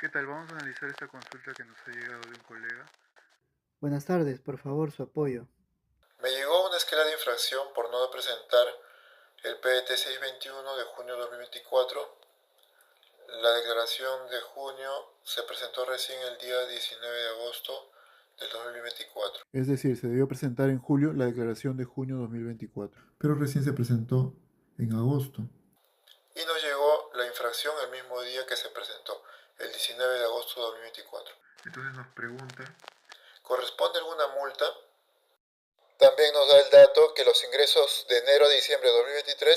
¿Qué tal? Vamos a analizar esta consulta que nos ha llegado de un colega. Buenas tardes, por favor, su apoyo. Me llegó una esquela de infracción por no presentar el PDT 621 de junio de 2024. La declaración de junio se presentó recién el día 19 de agosto del 2024. Es decir, se debió presentar en julio la declaración de junio 2024, pero recién se presentó en agosto. Y nos llegó la infracción el mismo día que se presentó, el 19 de agosto de 2024. Entonces nos pregunta, ¿Corresponde alguna multa? También nos da el dato que los ingresos de enero a diciembre de 2023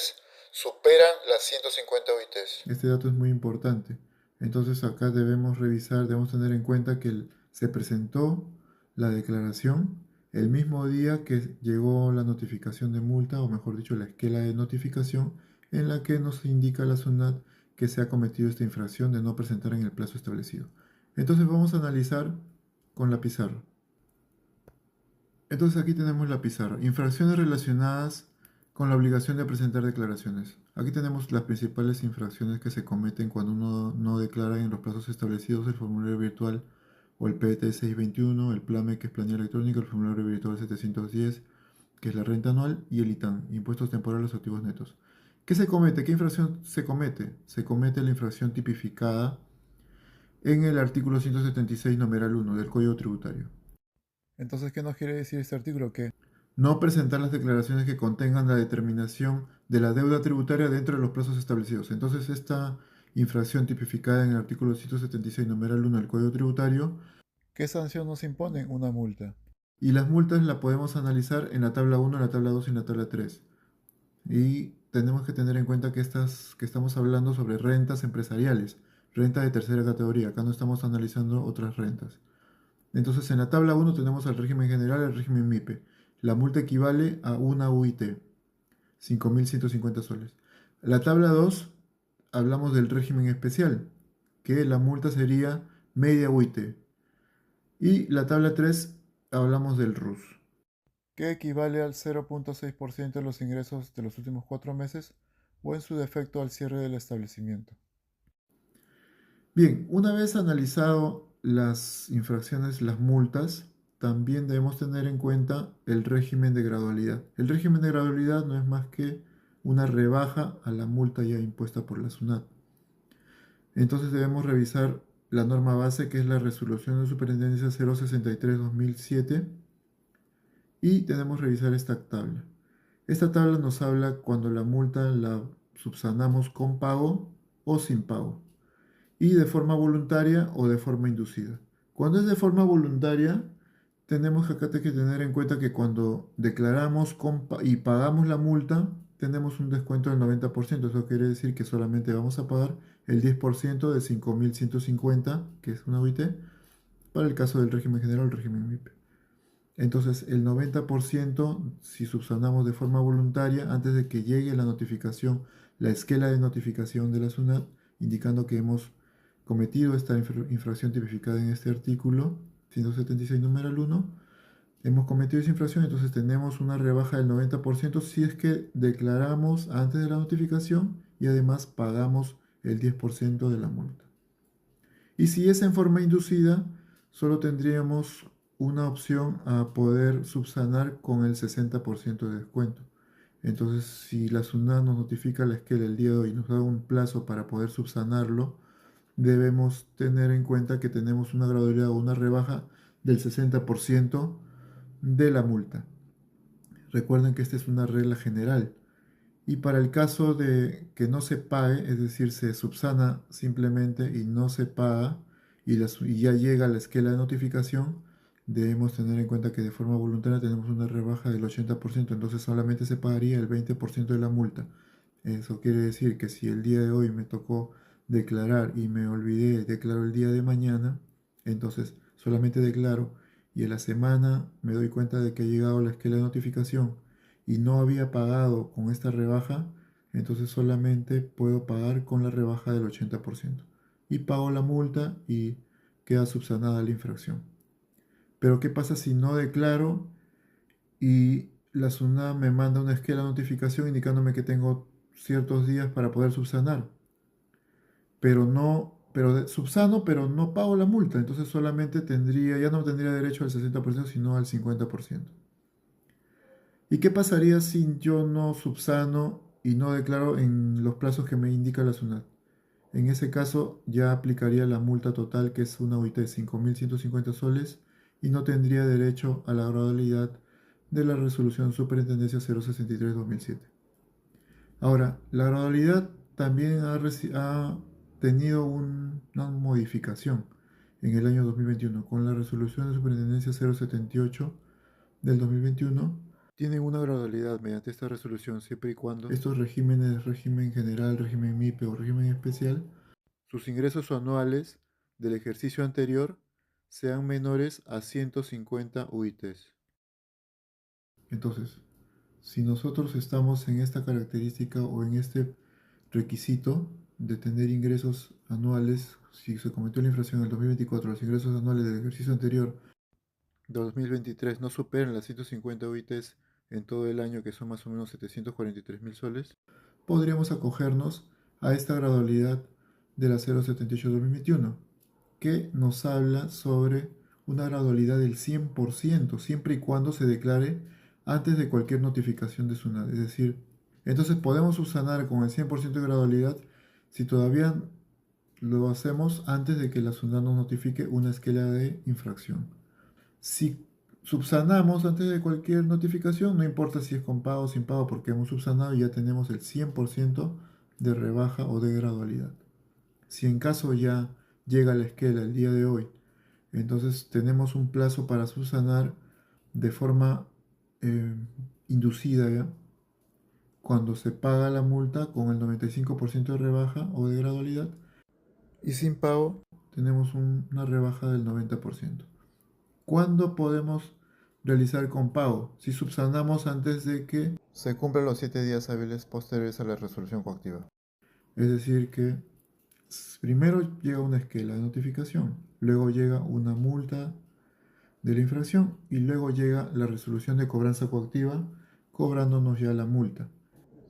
superan las 150 UITs. este dato es muy importante. Entonces acá debemos revisar, debemos tener en cuenta que se presentó la declaración el mismo día que llegó la notificación de multa, o mejor dicho, la esquela de notificación, en la que nos indica la SUNAT que se ha cometido esta infracción de no presentar en el plazo establecido. Entonces vamos a analizar con la pizarra. Entonces aquí tenemos la pizarra. Infracciones relacionadas con la obligación de presentar declaraciones. Aquí tenemos las principales infracciones que se cometen cuando uno no declara en los plazos establecidos: el formulario virtual o el PT 621, el PLAME, que es planilla electrónica, el formulario virtual 710, que es la renta anual, y el ITAN, impuestos temporales o activos netos. ¿Qué se comete? ¿Qué infracción se comete? Se comete la infracción tipificada en el artículo 176, numeral 1 del Código Tributario. Entonces, ¿qué nos quiere decir este artículo? Que no presentar las declaraciones que contengan la determinación de la deuda tributaria dentro de los plazos establecidos. Entonces, esta infracción tipificada en el artículo 176, numeral 1 del Código Tributario, ¿qué sanción nos impone? Una multa. Y las multas las podemos analizar en la tabla 1, en la tabla 2 y en la tabla 3. Y tenemos que tener en cuenta que estamos hablando sobre rentas empresariales, renta de tercera categoría. Acá no estamos analizando otras rentas. Entonces, en la tabla 1 tenemos al régimen general, el régimen MIPE. La multa equivale a una UIT, 5.150 soles. La tabla 2 hablamos del régimen especial, que la multa sería media UIT. Y la tabla 3 hablamos del RUS, que equivale al 0.6% de los ingresos de los últimos 4 meses o en su defecto al cierre del establecimiento. Bien, una vez analizado las infracciones, las multas, también debemos tener en cuenta el régimen de gradualidad. El régimen de gradualidad no es más que una rebaja a la multa ya impuesta por la SUNAT. Entonces debemos revisar la norma base, que es la resolución de superintendencia 063-2007, y tenemos que revisar esta tabla. Esta tabla nos habla cuando la multa la subsanamos con pago o sin pago, y de forma voluntaria o de forma inducida. Cuando es de forma voluntaria, tenemos que acá que tener en cuenta que cuando declaramos y pagamos la multa, tenemos un descuento del 90%. Eso quiere decir que solamente vamos a pagar el 10% de 5.150, que es una UIT, para el caso del régimen general o el régimen MIPE. Entonces, el 90%, si subsanamos de forma voluntaria, antes de que llegue la notificación, la esquela de notificación de la SUNAT, indicando que hemos cometido esta infracción tipificada en este artículo 176, numeral 1, hemos cometido esa infracción, entonces tenemos una rebaja del 90% si es que declaramos antes de la notificación y además pagamos el 10% de la multa. Y si es en forma inducida, solo tendríamos una opción a poder subsanar con el 60% de descuento. Entonces, si la SUNAT nos notifica la esquela el día de hoy y nos da un plazo para poder subsanarlo, debemos tener en cuenta que tenemos una gradualidad o una rebaja del 60% de la multa. Recuerden que esta es una regla general. Y para el caso de que no se pague, es decir, se subsana simplemente y no se paga, y ya llega la esquela de notificación, debemos tener en cuenta que de forma voluntaria tenemos una rebaja del 80%, entonces solamente se pagaría el 20% de la multa. Eso quiere decir que si el día de hoy me tocó declarar y me olvidé, declaro el día de mañana, entonces solamente declaro y en la semana me doy cuenta de que ha llegado la esquela de notificación y no había pagado con esta rebaja, entonces solamente puedo pagar con la rebaja del 80%. Y pago la multa y queda subsanada la infracción. Pero ¿qué pasa si no declaro y la SUNAT me manda una esquela de notificación indicándome que tengo ciertos días para poder subsanar, pero no pero subsano, pero no pago la multa, entonces solamente ya no tendría derecho al 60%, sino al 50%. ¿Y qué pasaría si yo no subsano y no declaro en los plazos que me indica la SUNAT? En ese caso ya aplicaría la multa total, que es una UIT de 5.150 soles, y no tendría derecho a la gradualidad de la resolución Superintendencia 063/2007. Ahora, la gradualidad también ha tenido una modificación en el año 2021 con la resolución de Superintendencia 078 del 2021. Tienen una gradualidad mediante esta resolución siempre y cuando estos regímenes, régimen general, régimen MIPE o régimen especial, sus ingresos anuales del ejercicio anterior sean menores a 150 UITs. Entonces, si nosotros estamos en esta característica o en este requisito de tener ingresos anuales, si se cometió la infracción en el 2024, los ingresos anuales del ejercicio anterior de 2023 no superan las 150 UITs en todo el año, que son más o menos 743.000 soles, podríamos acogernos a esta gradualidad de la 078-2021, que nos habla sobre una gradualidad del 100%, siempre y cuando se declare antes de cualquier notificación de SUNAT. Es decir, entonces podemos subsanar con el 100% de gradualidad si todavía lo hacemos antes de que la SUNAT nos notifique una esquela de infracción. Si subsanamos antes de cualquier notificación, no importa si es con pago o sin pago, porque hemos subsanado y ya tenemos el 100% de rebaja o de gradualidad. Si en caso ya llega la esquela el día de hoy, entonces tenemos un plazo para subsanar de forma eh, inducida, ¿ya? Cuando se paga la multa con el 95% de rebaja o de gradualidad, y sin pago tenemos una rebaja del 90%. ¿Cuándo podemos realizar con pago? Si subsanamos antes de que se cumplan los 7 días hábiles posteriores a la resolución coactiva. Es decir que primero llega una esquela de notificación, luego llega una multa de la infracción y luego llega la resolución de cobranza coactiva cobrándonos ya la multa.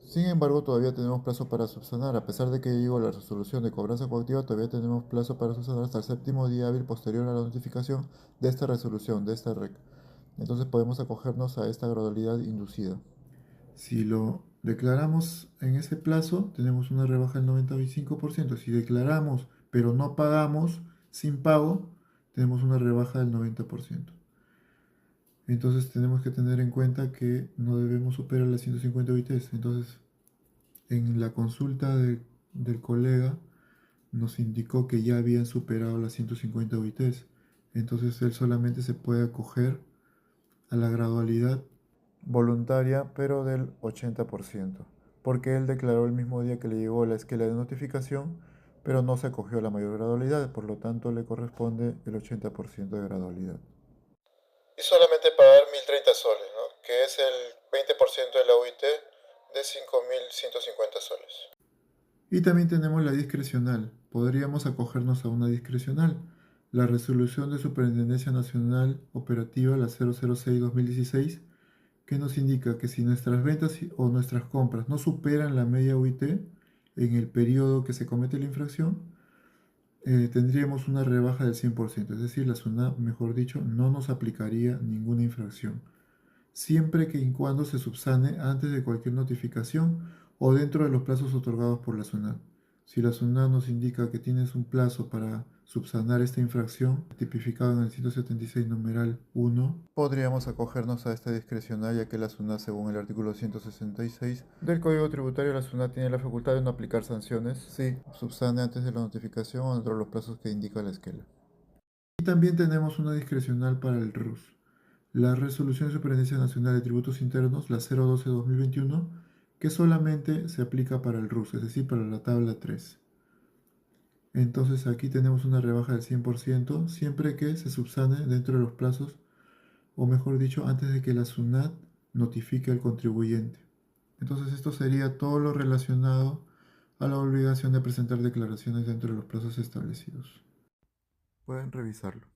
Sin embargo, todavía tenemos plazo para subsanar. A pesar de que llegó la resolución de cobranza coactiva, todavía tenemos plazo para subsanar hasta el séptimo día hábil posterior a la notificación de esta resolución, de esta REC. Entonces podemos acogernos a esta gradualidad inducida. Si lo declaramos en ese plazo, tenemos una rebaja del 95%. Si declaramos pero no pagamos sin pago, tenemos una rebaja del 90%. Entonces tenemos que tener en cuenta que no debemos superar las 150 UITs. Entonces, en la consulta del colega nos indicó que ya habían superado las 150 UITs. Entonces él solamente se puede acoger a la gradualidad voluntaria, pero del 80%, porque él declaró el mismo día que le llegó la esquela de notificación, pero no se acogió a la mayor gradualidad, por lo tanto le corresponde el 80% de gradualidad. Y solamente pagar 1.030 soles, ¿no? Que es el 20% de la UIT de 5.150 soles. Y también tenemos la discrecional. Podríamos acogernos a una discrecional. La resolución de Superintendencia Nacional Operativa, la 006-2016, que nos indica que si nuestras ventas o nuestras compras no superan la media UIT en el periodo que se comete la infracción, tendríamos una rebaja del 100%. Es decir, la SUNAT, mejor dicho, no nos aplicaría ninguna infracción, siempre que y cuando se subsane antes de cualquier notificación o dentro de los plazos otorgados por la SUNAT. Si la SUNAT nos indica que tienes un plazo para subsanar esta infracción, tipificado en el 176 numeral 1, podríamos acogernos a esta discrecional, ya que la SUNAT, según el artículo 166 del Código Tributario, la SUNAT tiene la facultad de no aplicar sanciones si subsane antes de la notificación o dentro de los plazos que indica la esquela. Y también tenemos una discrecional para el RUS. La Resolución de Superintendencia Nacional de Tributos Internos, la 012-2021, que solamente se aplica para el RUS, es decir, para la tabla 3. Entonces aquí tenemos una rebaja del 100% siempre que se subsane dentro de los plazos, o mejor dicho, antes de que la SUNAT notifique al contribuyente. Entonces esto sería todo lo relacionado a la obligación de presentar declaraciones dentro de los plazos establecidos. Pueden revisarlo.